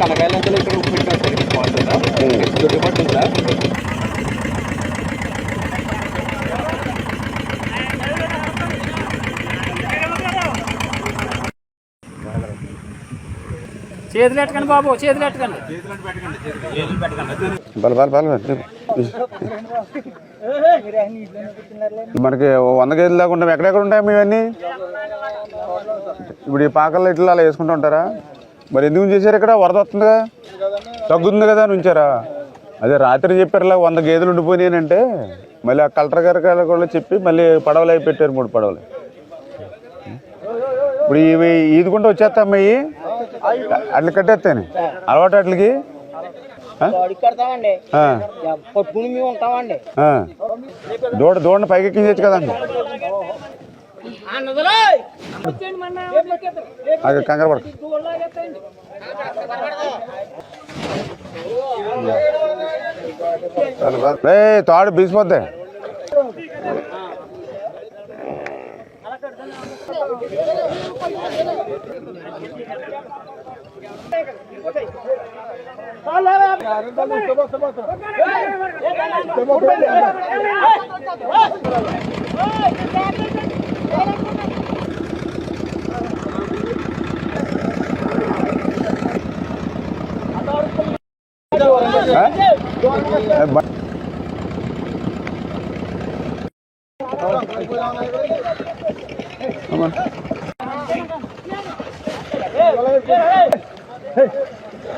కనకాయలంతా ఇక్కడ ఉప్పు పెట్టినా చేతులు ఎట్టకండి బాబు, చేతులు ఎట్టకండి. మనకి 100 కేజీలు దాకా ఉంటాం. ఎక్కడెక్కడ ఉంటాయి ఇవన్నీ? ఇప్పుడు ఈ పాకల్లో ఇట్లా అలా వేసుకుంటూ ఉంటారా? మరి ఎందుకు చేశారు? ఇక్కడ వరద వస్తుందిగా, తగ్గుతుంది కదా అని ఉంచారా? అదే రాత్రి చెప్పారు ఇలా 100 గేదెలు ఉండిపోయినాయంటే మళ్ళీ ఆ కలెక్టర్ గారి కూడా చెప్పి మళ్ళీ పడవలు అవి పెట్టారు, 3 పడవలు. ఇప్పుడు ఇవి ఈదుకుంటూ వచ్చేస్తా అమ్మాయి అట్లా కట్టేస్తాను అలవాటు అట్లకి దూడని పైకి ఎక్కించచ్చు కదండి. అది కంగారు పడ తాడు బీసిపోద్ది.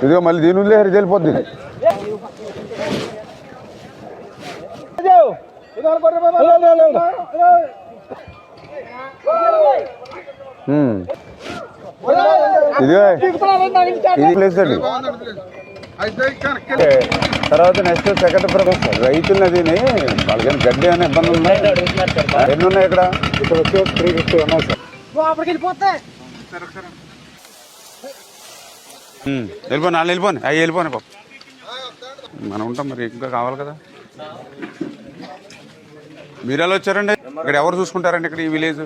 ఇదిగో మళ్ళీ దీని ఉందిలే, వెళ్ళిపోద్ది. ఇదిగో ఇది ప్లేస్ అండి. తర్వాత నెక్స్ట్ సెకండ్ ప్రొఫెస్ రైతులు అదిని వాళ్ళకి గడ్డి అనే ఇబ్బంది ఉన్నాయి. ఎన్ని ఉన్నాయి ఇక్కడ? ఇక్కడ వచ్చి 350 ఉన్నాయి సార్. వెళ్ళిపోయి నాలుగు వెళ్ళిపోయి అవి వెళ్ళిపోయి పాప మనం ఉంటాం. మరి ఇంకా కావాలి కదా. మీరు ఎలా వచ్చారండి? ఇక్కడ ఎవరు చూసుకుంటారండి ఇక్కడ ఈ విలేజ్?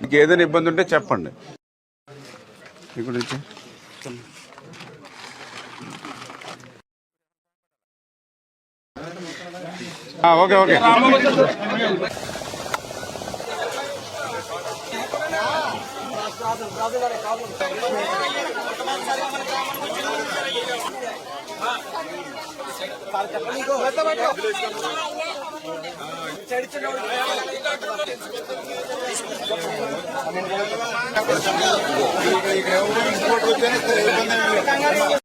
మీకు ఏదైనా ఇబ్బంది ఉంటే చెప్పండి. ఇక్కడ వచ్చి ఓకే ఓకే.